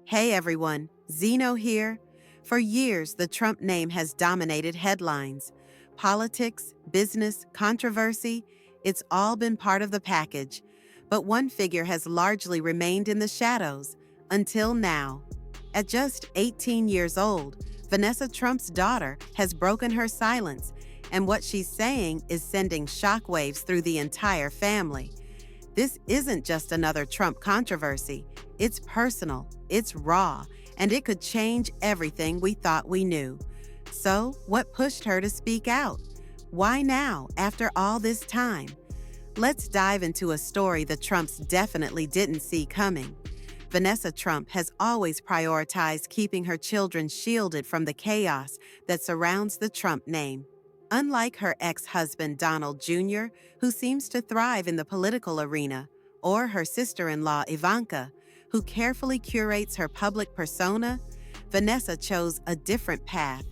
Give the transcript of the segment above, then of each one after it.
Hey everyone, Zeno here. For years, the Trump name has dominated headlines. Politics, business, controversy, it's all been part of the package. But one figure has largely remained in the shadows, until now. At just 18 years old, Vanessa Trump's daughter has broken her silence, and what she's saying is sending shockwaves through the entire family. This isn't just another Trump controversy. It's personal, it's raw, and it could change everything we thought we knew. So, what pushed her to speak out? Why now, after all this time? Let's dive into a story the Trumps definitely didn't see coming. Vanessa Trump has always prioritized keeping her children shielded from the chaos that surrounds the Trump name. Unlike her ex-husband Donald Jr., who seems to thrive in the political arena, or her sister-in-law Ivanka, who carefully curates her public persona, Vanessa chose a different path,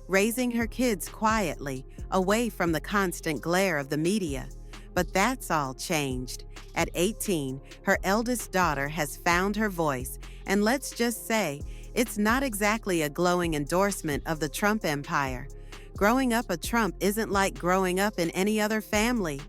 raising her kids quietly, away from the constant glare of the media. But that's all changed. At 18, her eldest daughter has found her voice, and let's just say, it's not exactly a glowing endorsement of the Trump empire. Growing up a Trump isn't like growing up in any other family.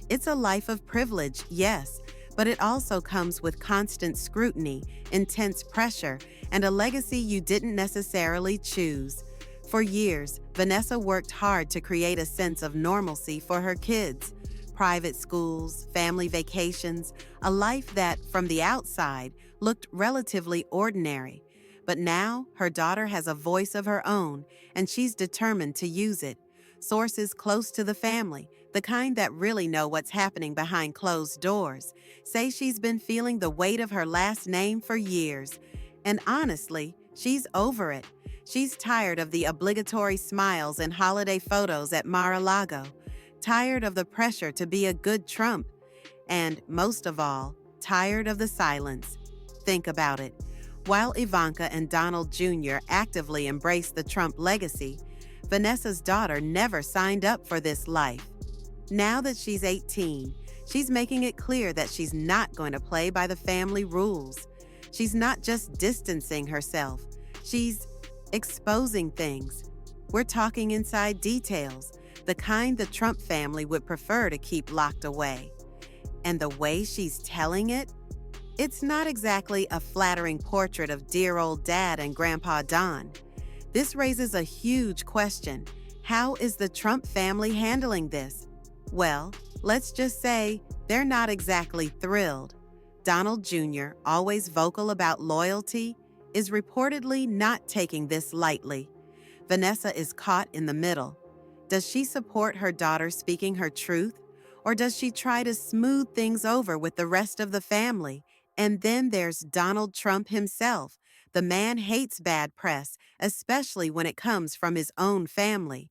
It's a life of privilege, yes, but it also comes with constant scrutiny, intense pressure, and a legacy you didn't necessarily choose. For years, Vanessa worked hard to create a sense of normalcy for her kids. Private schools, family vacations, a life that, from the outside, looked relatively ordinary. But now, her daughter has a voice of her own, and she's determined to use it. Sources close to the family, the kind that really know what's happening behind closed doors, say she's been feeling the weight of her last name for years. And honestly, she's over it. She's tired of the obligatory smiles and holiday photos at Mar-a-Lago, tired of the pressure to be a good Trump, and, most of all, tired of the silence. Think about it. While Ivanka and Donald Jr. actively embrace the Trump legacy, Vanessa's daughter never signed up for this life. Now that she's 18, she's making it clear that she's not going to play by the family rules. She's not just distancing herself, she's exposing things. We're talking inside details, the kind the Trump family would prefer to keep locked away. And the way she's telling it? It's not exactly a flattering portrait of dear old Dad and Grandpa Don. This raises a huge question. How is the Trump family handling this? Well, let's just say they're not exactly thrilled. Donald Jr., always vocal about loyalty, is reportedly not taking this lightly. Vanessa is caught in the middle. Does she support her daughter speaking her truth? Or does she try to smooth things over with the rest of the family? And then there's Donald Trump himself. The man hates bad press, especially when it comes from his own family.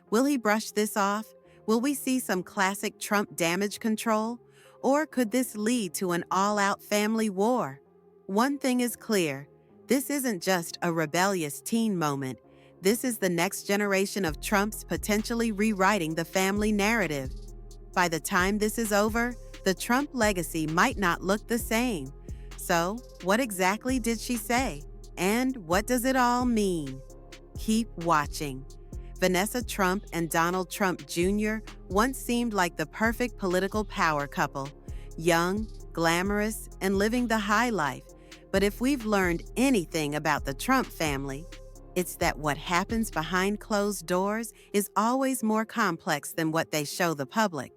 Will he brush this off? Will we see some classic Trump damage control? Or could this lead to an all-out family war? One thing is clear. This isn't just a rebellious teen moment. This is the next generation of Trumps potentially rewriting the family narrative. By the time this is over, the Trump legacy might not look the same. So, what exactly did she say? And what does it all mean? Keep watching. Vanessa Trump and Donald Trump Jr. once seemed like the perfect political power couple. Young, glamorous, and living the high life. But if we've learned anything about the Trump family, it's that what happens behind closed doors is always more complex than what they show the public.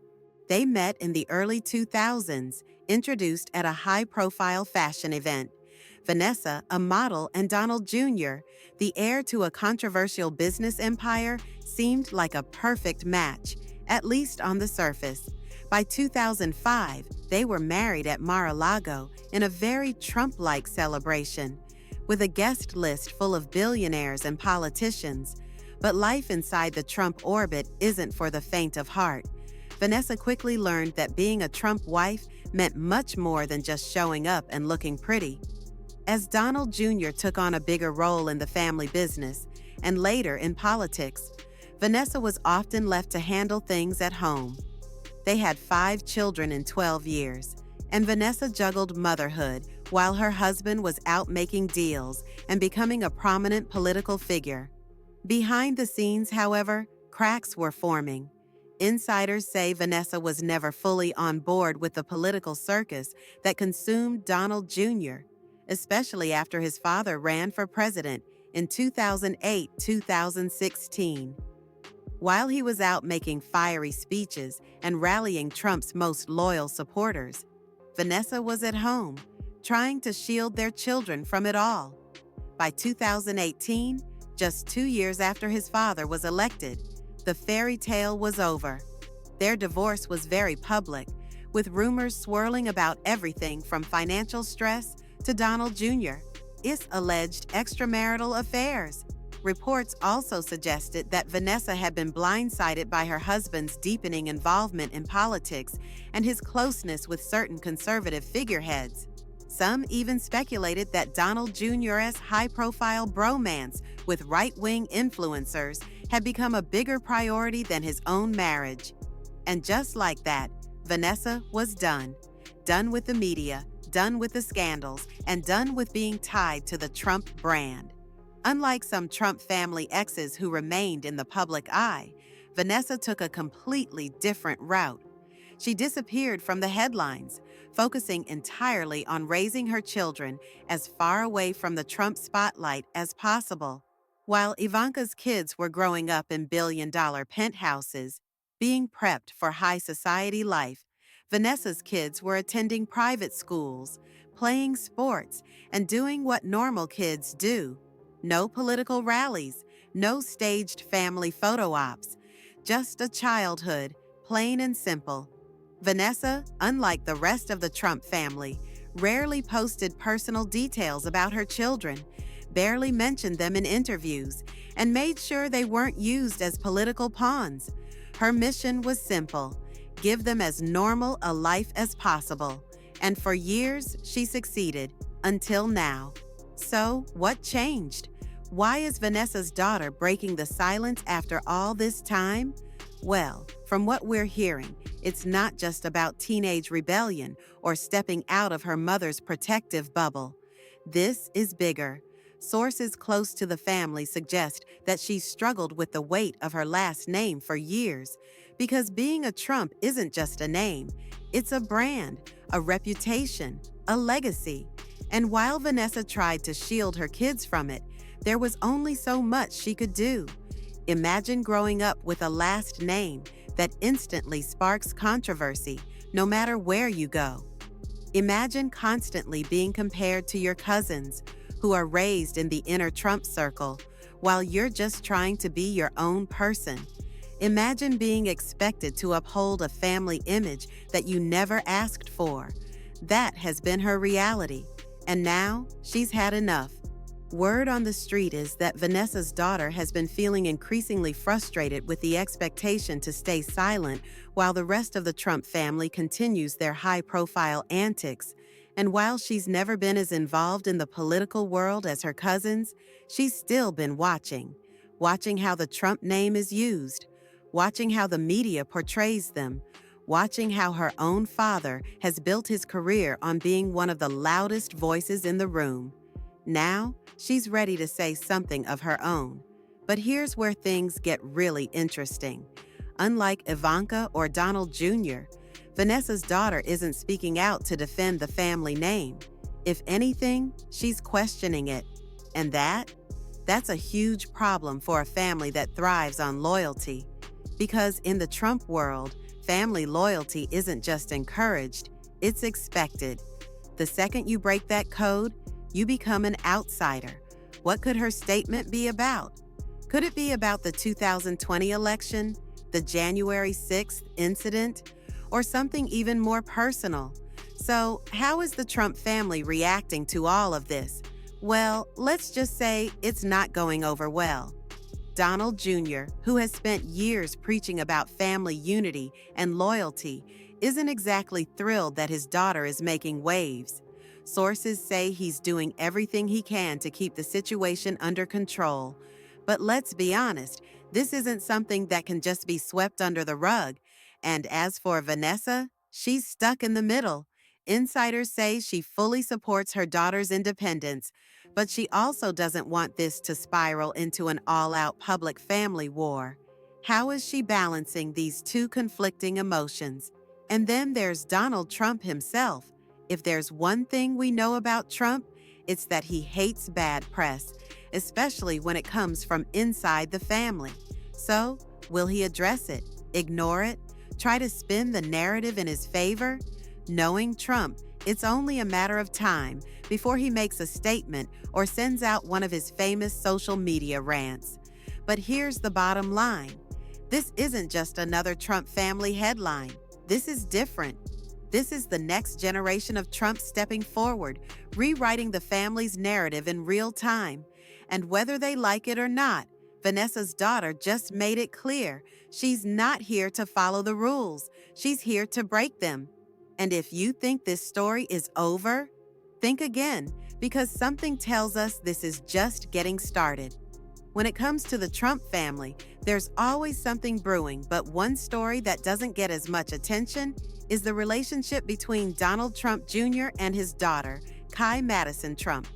They met in the early 2000s, introduced at a high-profile fashion event. Vanessa, a model, and Donald Jr., the heir to a controversial business empire, seemed like a perfect match, at least on the surface. By 2005, they were married at Mar-a-Lago in a very Trump-like celebration, with a guest list full of billionaires and politicians. But life inside the Trump orbit isn't for the faint of heart. Vanessa quickly learned that being a Trump wife meant much more than just showing up and looking pretty. As Donald Jr. took on a bigger role in the family business, and later in politics, Vanessa was often left to handle things at home. They had 5 children in 12 years, and Vanessa juggled motherhood, while her husband was out making deals and becoming a prominent political figure. Behind the scenes, however, cracks were forming. Insiders say Vanessa was never fully on board with the political circus that consumed Donald Jr., especially after his father ran for president in 2008-2016. While he was out making fiery speeches and rallying Trump's most loyal supporters, Vanessa was at home, trying to shield their children from it all. By 2018, just 2 years after his father was elected, the fairy tale was over. Their divorce was very public, with rumors swirling about everything from financial stress to Donald Jr.'s alleged extramarital affairs. Reports also suggested that Vanessa had been blindsided by her husband's deepening involvement in politics and his closeness with certain conservative figureheads. Some even speculated that Donald Jr.'s high-profile bromance with right-wing influencers had become a bigger priority than his own marriage. And just like that, Vanessa was done. Done with the media, done with the scandals, and done with being tied to the Trump brand. Unlike some Trump family exes who remained in the public eye, Vanessa took a completely different route. She disappeared from the headlines, focusing entirely on raising her children as far away from the Trump spotlight as possible. While Ivanka's kids were growing up in billion-dollar penthouses, being prepped for high society life, Vanessa's kids were attending private schools, playing sports, and doing what normal kids do. No political rallies, no staged family photo ops, just a childhood, plain and simple. Vanessa, unlike the rest of the Trump family, rarely posted personal details about her children, barely mentioned them in interviews, and made sure they weren't used as political pawns. Her mission was simple: give them as normal a life as possible. And for years, she succeeded, until now. So, what changed? Why is Vanessa's daughter breaking the silence after all this time? Well, from what we're hearing, it's not just about teenage rebellion or stepping out of her mother's protective bubble. This is bigger. Sources close to the family suggest that she's struggled with the weight of her last name for years, because being a Trump isn't just a name, it's a brand, a reputation, a legacy. And while Vanessa tried to shield her kids from it, there was only so much she could do. Imagine growing up with a last name that instantly sparks controversy, no matter where you go. Imagine constantly being compared to your cousins, who are raised in the inner Trump circle, while you're just trying to be your own person. Imagine being expected to uphold a family image that you never asked for. That has been her reality, and now she's had enough. Word on the street is that Vanessa's daughter has been feeling increasingly frustrated with the expectation to stay silent while the rest of the Trump family continues their high-profile antics. And while she's never been as involved in the political world as her cousins, she's still been watching how the Trump name is used, watching how the media portrays them, watching how her own father has built his career on being one of the loudest voices in the room. Now, she's ready to say something of her own. But here's where things get really interesting. Unlike Ivanka or Donald Jr., Vanessa's daughter isn't speaking out to defend the family name. If anything, she's questioning it. And that's a huge problem for a family that thrives on loyalty. Because in the Trump world, family loyalty isn't just encouraged, it's expected. The second you break that code, you become an outsider. What could her statement be about? Could it be about the 2020 election, the January 6th incident, or something even more personal? So, how is the Trump family reacting to all of this? Well, let's just say it's not going over well. Donald Jr., who has spent years preaching about family unity and loyalty, isn't exactly thrilled that his daughter is making waves. Sources say he's doing everything he can to keep the situation under control. But let's be honest, this isn't something that can just be swept under the rug. And as for Vanessa, she's stuck in the middle. Insiders say she fully supports her daughter's independence, but she also doesn't want this to spiral into an all-out public family war. How is she balancing these two conflicting emotions? And then there's Donald Trump himself. If there's one thing we know about Trump, it's that he hates bad press, especially when it comes from inside the family. So, will he address it, ignore it, try to spin the narrative in his favor? Knowing Trump, it's only a matter of time before he makes a statement or sends out one of his famous social media rants. But here's the bottom line. This isn't just another Trump family headline. This is different. This is the next generation of Trump stepping forward, rewriting the family's narrative in real time. And whether they like it or not, Vanessa's daughter just made it clear she's not here to follow the rules. She's here to break them. And if you think this story is over, think again, because something tells us this is just getting started. When it comes to the Trump family, there's always something brewing, but one story that doesn't get as much attention is the relationship between Donald Trump Jr. and his daughter, Kai Madison Trump.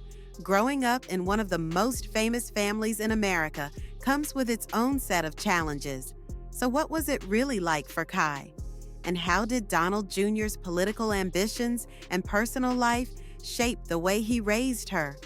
Growing up in one of the most famous families in America comes with its own set of challenges. So what was it really like for Kai? And how did Donald Jr.'s political ambitions and personal life shape the way he raised her?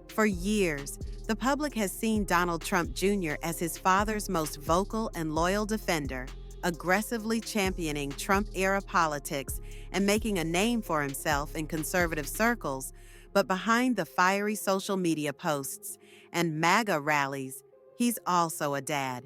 For years, the public has seen Donald Trump Jr. as his father's most vocal and loyal defender, aggressively championing Trump-era politics and making a name for himself in conservative circles. But behind the fiery social media posts and MAGA rallies, he's also a dad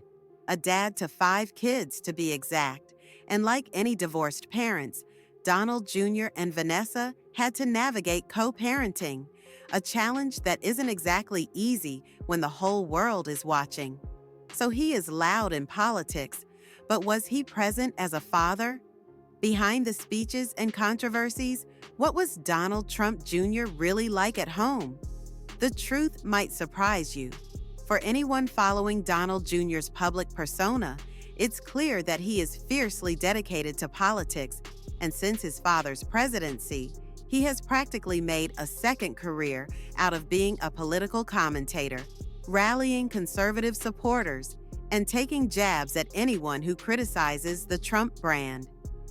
to 5 kids to be exact. And like any divorced parents, Donald Jr. and Vanessa had to navigate co-parenting, a challenge that isn't exactly easy when the whole world is watching. So he is loud in politics, but was he present as a father? Behind the speeches and controversies, what was Donald Trump Jr. really like at home? The truth might surprise you. For anyone following Donald Jr.'s public persona, it's clear that he is fiercely dedicated to politics, and since his father's presidency, he has practically made a second career out of being a political commentator, rallying conservative supporters, and taking jabs at anyone who criticizes the Trump brand.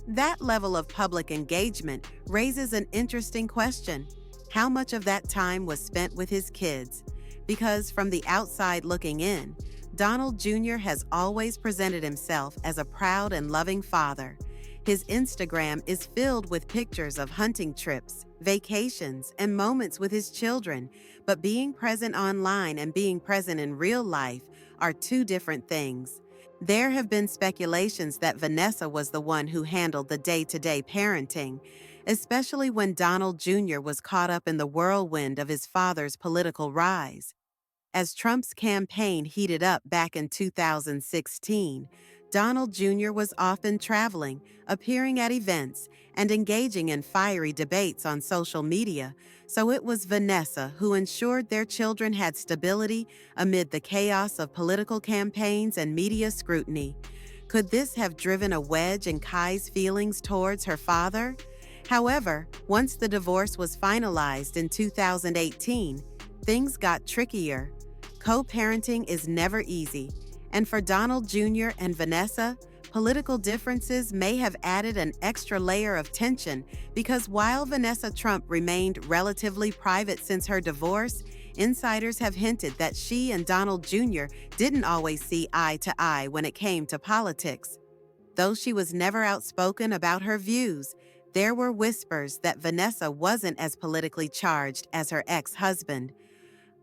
That level of public engagement raises an interesting question. How much of that time was spent with his kids? Because from the outside looking in, Donald Jr. has always presented himself as a proud and loving father. His Instagram is filled with pictures of hunting trips, vacations, and moments with his children, but being present online and being present in real life are two different things. There have been speculations that Vanessa was the one who handled the day-to-day parenting, especially when Donald Jr. was caught up in the whirlwind of his father's political rise. As Trump's campaign heated up back in 2016, Donald Jr. was often traveling, appearing at events, and engaging in fiery debates on social media, so it was Vanessa who ensured their children had stability amid the chaos of political campaigns and media scrutiny. Could this have driven a wedge in Kai's feelings towards her father? However, once the divorce was finalized in 2018, things got trickier. Co-parenting is never easy, and for Donald Jr. and Vanessa, political differences may have added an extra layer of tension because while Vanessa Trump remained relatively private since her divorce, insiders have hinted that she and Donald Jr. didn't always see eye to eye when it came to politics. Though she was never outspoken about her views, there were whispers that Vanessa wasn't as politically charged as her ex-husband.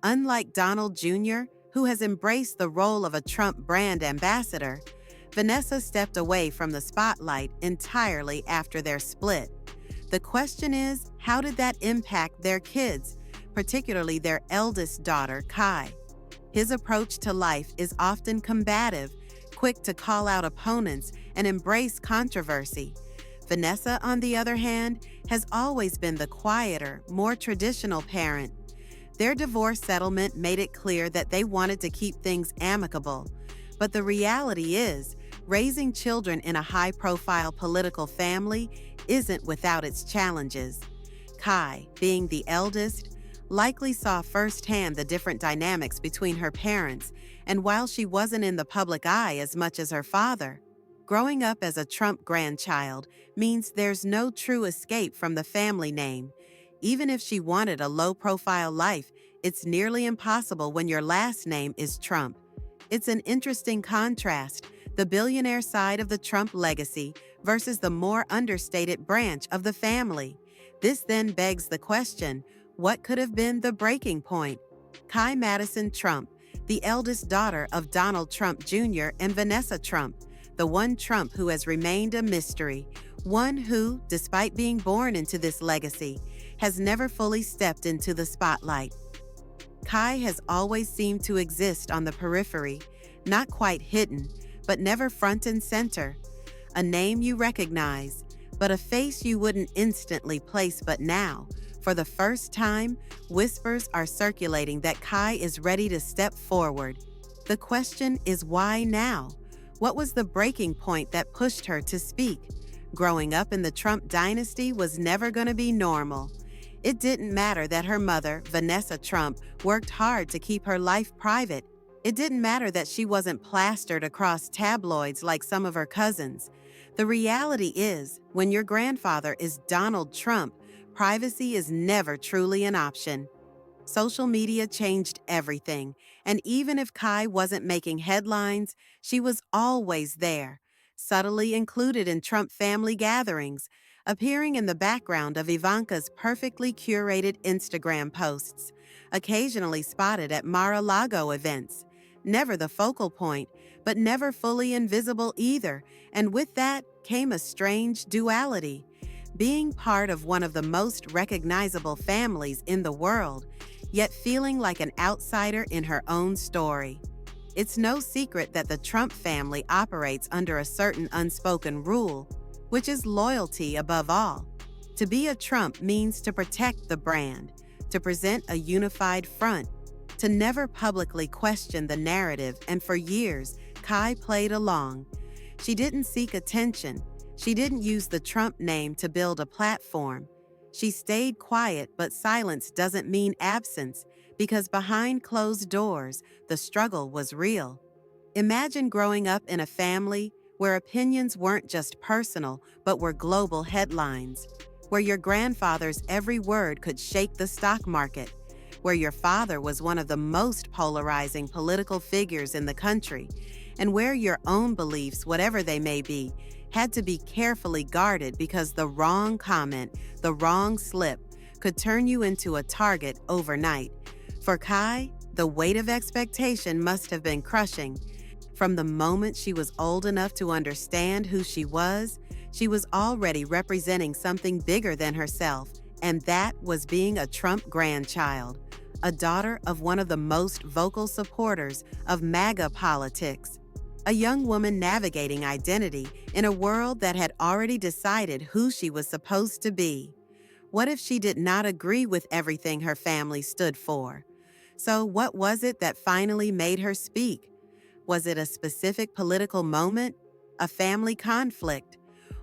Unlike Donald Jr., who has embraced the role of a Trump brand ambassador, Vanessa stepped away from the spotlight entirely after their split. The question is, how did that impact their kids, particularly their eldest daughter, Kai? His approach to life is often combative, quick to call out opponents and embrace controversy. Vanessa, on the other hand, has always been the quieter, more traditional parent. Their divorce settlement made it clear that they wanted to keep things amicable. But the reality is, raising children in a high-profile political family isn't without its challenges. Kai, being the eldest, likely saw firsthand the different dynamics between her parents, and while she wasn't in the public eye as much as her father, growing up as a Trump grandchild means there's no true escape from the family name. Even if she wanted a low-profile life, it's nearly impossible when your last name is Trump. It's an interesting contrast, the billionaire side of the Trump legacy versus the more understated branch of the family. This then begs the question, what could have been the breaking point? Kai Madison Trump, the eldest daughter of Donald Trump Jr. and Vanessa Trump, the one Trump who has remained a mystery, one who, despite being born into this legacy, has never fully stepped into the spotlight. Kai has always seemed to exist on the periphery, not quite hidden, but never front and center. A name you recognize, but a face you wouldn't instantly place. But now, for the first time, whispers are circulating that Kai is ready to step forward. The question is, why now? What was the breaking point that pushed her to speak? Growing up in the Trump dynasty was never going to be normal. It didn't matter that her mother, Vanessa Trump, worked hard to keep her life private. It didn't matter that she wasn't plastered across tabloids like some of her cousins. The reality is, when your grandfather is Donald Trump, privacy is never truly an option. Social media changed everything, and even if Kai wasn't making headlines, she was always there, subtly included in Trump family gatherings, appearing in the background of Ivanka's perfectly curated Instagram posts, occasionally spotted at Mar-a-Lago events. Never the focal point, but never fully invisible either, and with that came a strange duality. Being part of one of the most recognizable families in the world, yet feeling like an outsider in her own story. It's no secret that the Trump family operates under a certain unspoken rule, which is loyalty above all. To be a Trump means to protect the brand, to present a unified front, to never publicly question the narrative, and for years, Kai played along. She didn't seek attention. She didn't use the Trump name to build a platform. She stayed quiet, but silence doesn't mean absence, because behind closed doors, the struggle was real. Imagine growing up in a family where opinions weren't just personal, but were global headlines, where your grandfather's every word could shake the stock market, where your father was one of the most polarizing political figures in the country, and where your own beliefs, whatever they may be, had to be carefully guarded because the wrong comment, the wrong slip, could turn you into a target overnight. For Kai, the weight of expectation must have been crushing. From the moment she was old enough to understand who she was already representing something bigger than herself, and that was being a Trump grandchild, a daughter of one of the most vocal supporters of MAGA politics, a young woman navigating identity in a world that had already decided who she was supposed to be. What if she did not agree with everything her family stood for? So what was it that finally made her speak? Was it a specific political moment, a family conflict,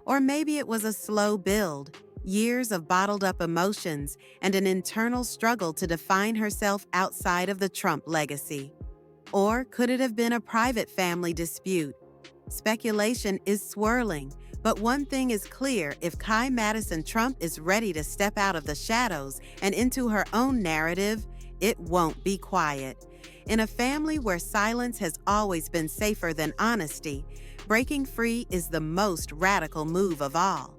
or maybe it was a slow build, years of bottled-up emotions and an internal struggle to define herself outside of the Trump legacy? Or could it have been a private family dispute? Speculation is swirling, but one thing is clear: if Kai Madison Trump is ready to step out of the shadows and into her own narrative, it won't be quiet. In a family where silence has always been safer than honesty, breaking free is the most radical move of all.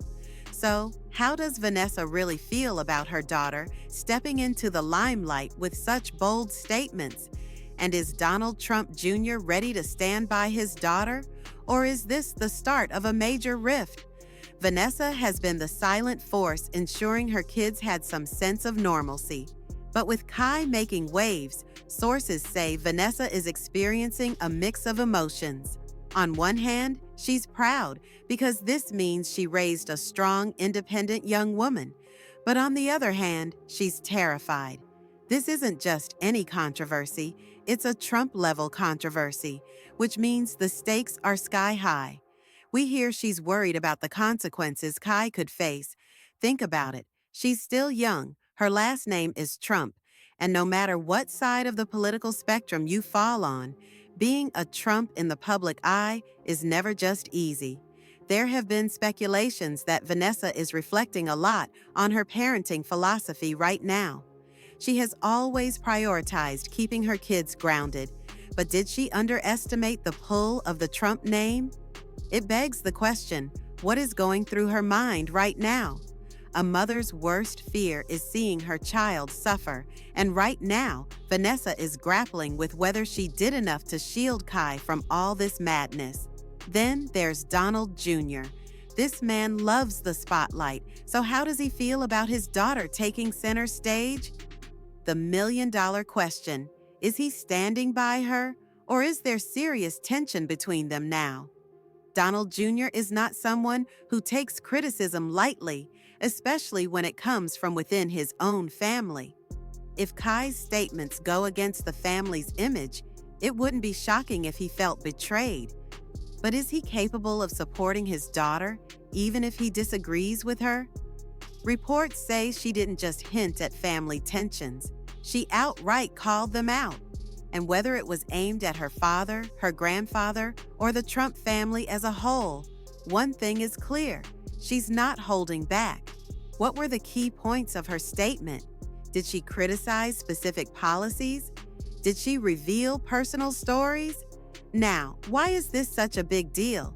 So, how does Vanessa really feel about her daughter stepping into the limelight with such bold statements? And is Donald Trump Jr. ready to stand by his daughter? Or is this the start of a major rift? Vanessa has been the silent force ensuring her kids had some sense of normalcy. But with Kai making waves, sources say Vanessa is experiencing a mix of emotions. On one hand, she's proud because this means she raised a strong, independent young woman. But on the other hand, she's terrified. This isn't just any controversy, it's a Trump-level controversy, which means the stakes are sky high. We hear she's worried about the consequences Kai could face. Think about it. She's still young, her last name is Trump, and no matter what side of the political spectrum you fall on, being a Trump in the public eye is never just easy. There have been speculations that Vanessa is reflecting a lot on her parenting philosophy right now. She has always prioritized keeping her kids grounded, but did she underestimate the pull of the Trump name? It begs the question, what is going through her mind right now? A mother's worst fear is seeing her child suffer, and right now, Vanessa is grappling with whether she did enough to shield Kai from all this madness. Then there's Donald Jr. This man loves the spotlight, so how does he feel about his daughter taking center stage? The million-dollar question, is he standing by her, or is there serious tension between them now? Donald Jr. is not someone who takes criticism lightly, especially when it comes from within his own family. If Kai's statements go against the family's image, it wouldn't be shocking if he felt betrayed. But is he capable of supporting his daughter, even if he disagrees with her? Reports say she didn't just hint at family tensions, she outright called them out. And whether it was aimed at her father, her grandfather, or the Trump family as a whole, one thing is clear, she's not holding back. What were the key points of her statement? Did she criticize specific policies? Did she reveal personal stories? Now, why is this such a big deal?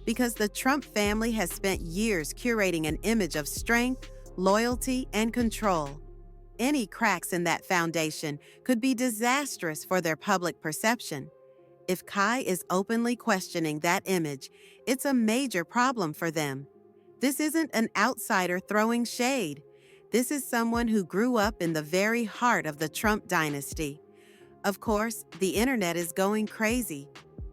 Because the Trump family has spent years curating an image of strength, loyalty, and control. Any cracks in that foundation could be disastrous for their public perception. If Kai is openly questioning that image, it's a major problem for them. This isn't an outsider throwing shade. This is someone who grew up in the very heart of the Trump dynasty. Of course, the internet is going crazy.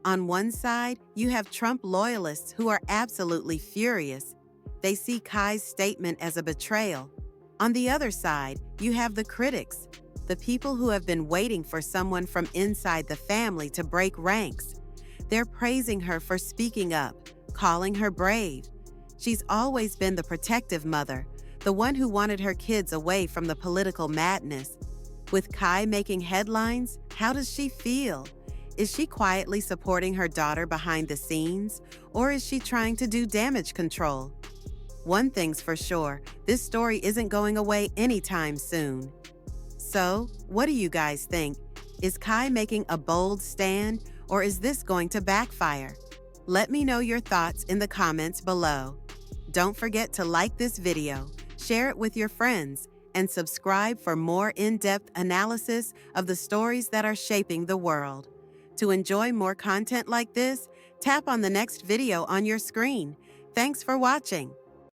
On one side, you have Trump loyalists who are absolutely furious. They see Kai's statement as a betrayal. On the other side, you have the critics, the people who have been waiting for someone from inside the family to break ranks. They're praising her for speaking up, calling her brave. She's always been the protective mother, the one who wanted her kids away from the political madness. With Kai making headlines, how does she feel? Is she quietly supporting her daughter behind the scenes, or is she trying to do damage control? One thing's for sure, this story isn't going away anytime soon. So, what do you guys think? Is Kai making a bold stand, or is this going to backfire? Let me know your thoughts in the comments below. Don't forget to like this video, share it with your friends, and subscribe for more in-depth analysis of the stories that are shaping the world. To enjoy more content like this, tap on the next video on your screen. Thanks for watching.